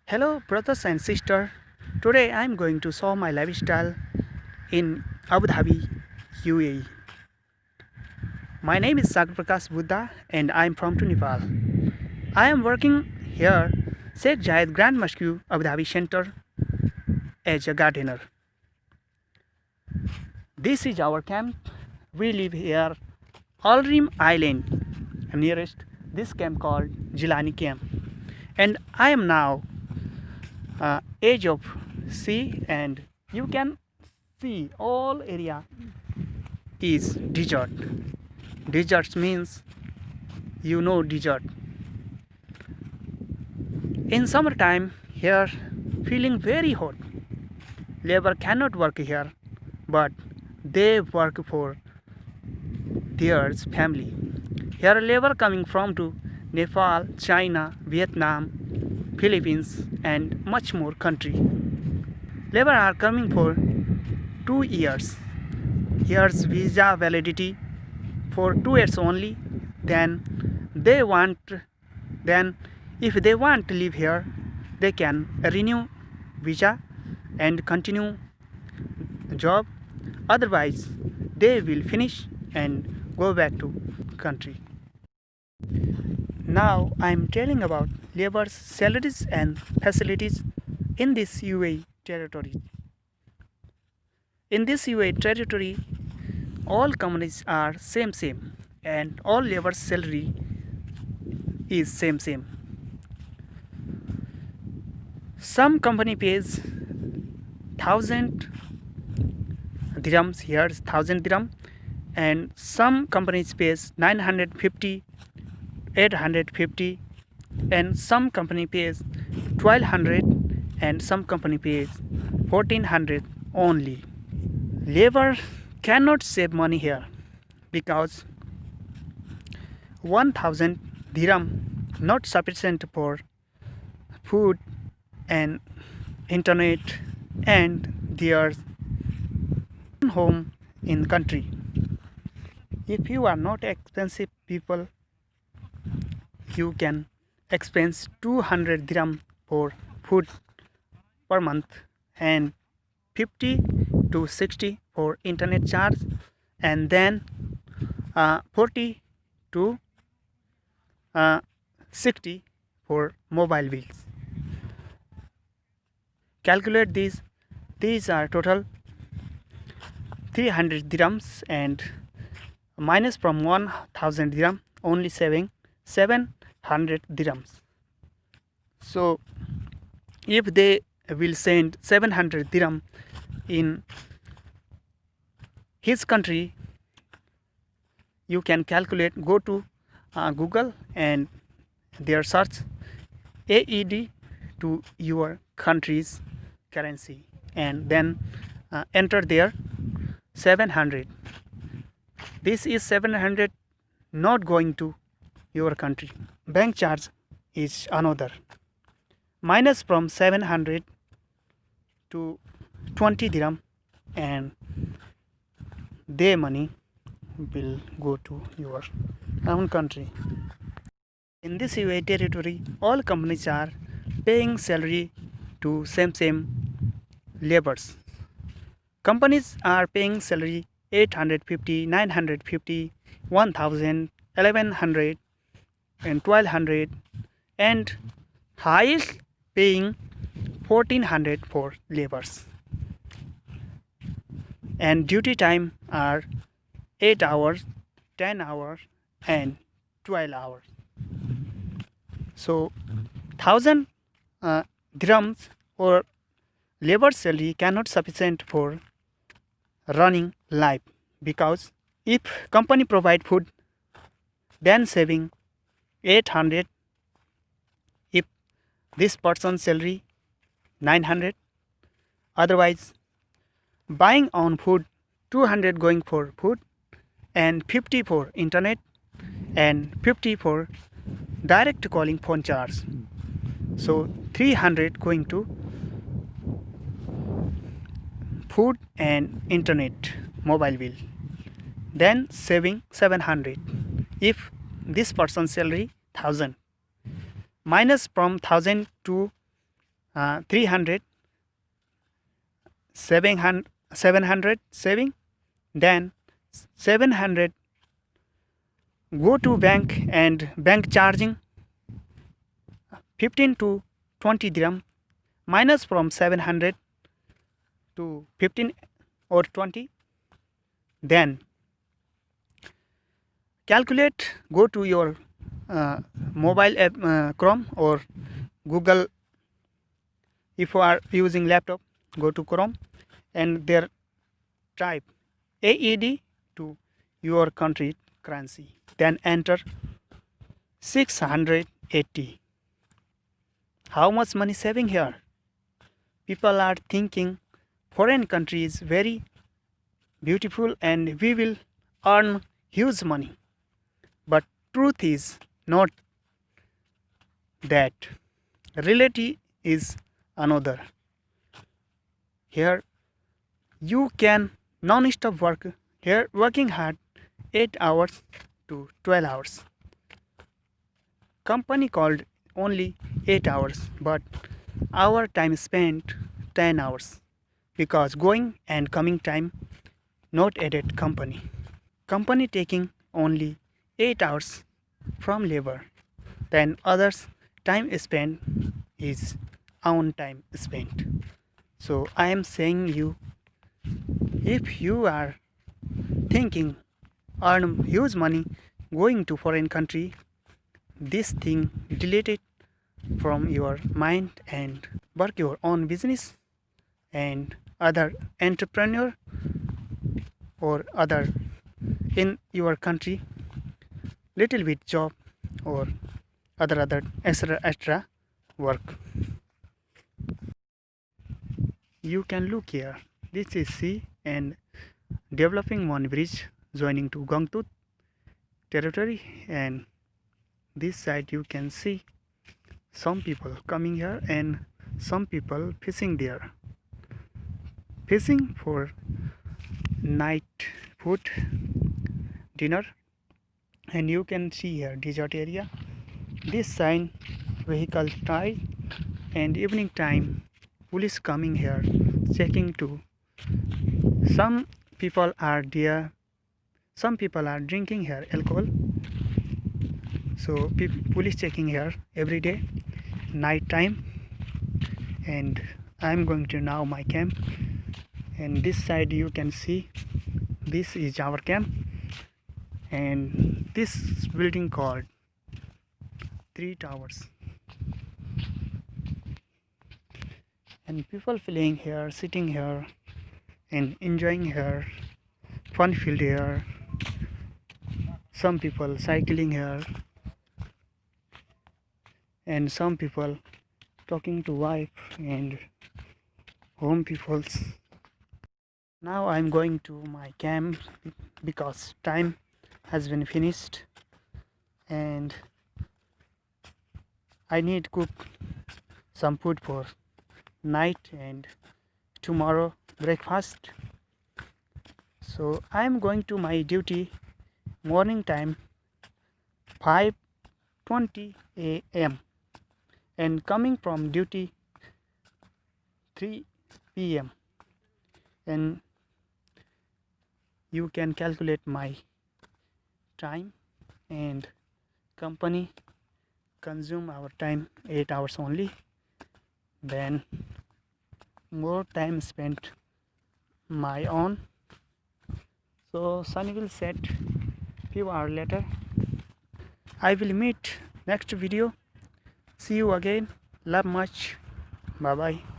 Hello, brothers and sisters. Today I am going to show my lifestyle in Abu Dhabi, UAE. My name is Sagar Prakash Buddha and I am from Nepal. I am working here, Sheikh Zayed Grand Mosque, Abu Dhabi Center, as a gardener. This is our camp. We live here, Alrim Island, nearest this camp called Jilani Camp. And I am now edge of sea, and you can see all area is desert. Desert means desert. In summertime here feeling very hot. Labor cannot work here, but they work for their family. Here labor coming from to Nepal, China, Vietnam, Philippines and much more country. Labor are coming for 2 years. Here's visa validity for 2 years only. Then if they want to live here, they can renew visa and continue job. Otherwise, they will finish and go back to country. Now I am telling about labor's salaries and facilities in this UAE territory. In this UAE territory, all companies are same and all labor's salary is same. Some company pays 1,000 dirhams, here's 1,000 dirham, and some companies pays 950, 850, and some company pays 1,200 and some company pays 1,400 only. Labor cannot save money here because 1,000 dirham not sufficient for food and internet and their home in country. If you are not expensive people, you can expense 200 dirham for food per month and 50 to 60 for internet charge, and then 40 to 60 for mobile bills. Calculate these are total 300 dirhams and minus from 1,000 dirham only saving 700 dirhams. So if they will send 700 dirham in his country, you can calculate, go to Google and there search AED to your country's currency and then enter there 700. This is 700 not going to your country. Bank charge is another. Minus from 700 to 20 dirham and their money will go to your own country. In this UAE territory, all companies are paying salary to same laborers. Companies are paying salary 850, 950, 1,000, 1,100 and 1,200 and highest paying 1,400 for laborers. And duty time are 8 hours, 10 hours and 12 hours. So 1,000 dirhams or labor salary cannot sufficient for running life, because if company provide food, then saving 800, if this person salary 900, otherwise buying on food 200 going for food and 50 for internet and 50 for direct calling phone charge. So 300 going to food and internet mobile bill, then saving 700. If this person's salary 1,000, minus from 1,000 to 300, 700 saving, then 700 go to bank and bank charging 15 to 20 dirham, minus from 700 to 15 or 20, then calculate, go to your mobile app, Chrome or Google. If you are using laptop, go to Chrome and there type AED to your country currency, then enter 680. How much money saving here? People are thinking foreign country is very beautiful and we will earn huge money, but truth is not that. Reality is another. Here you can non-stop work. Here working hard 8 hours to 12 hours. Company called only 8 hours, but our time spent 10 hours because going and coming time not added company. Company taking only 8 hours from labor, then others time spent is own time spent. So I am saying you, if you are thinking earn huge money going to foreign country, this thing delete it from your mind and work your own business and other entrepreneur or other in your country little bit job or other extra work. You can look here. This is sea and developing one bridge joining to Gangtut territory, and this side you can see some people coming here and some people fishing there, fishing for night food dinner. And you can see here desert area, this sign vehicle tie, and evening time police coming here checking to some people are there, some people are drinking here alcohol, so police checking here every day night time. And I'm going to now my camp, and this side you can see this is our camp, and this building called 3 towers, and people playing here, sitting here and enjoying here, fun field here, some people cycling here, and some people talking to wife and home peoples. Now I'm going to my camp because time has been finished and I need to cook some food for night and tomorrow breakfast. So I'm going to my duty morning time 5:20 a.m. and coming from duty 3 p.m. and you can calculate my time, and company consume our time 8 hours only, then more time spent my own. So sun will set few hours later. I will meet next video. See you again. Love much. Bye bye.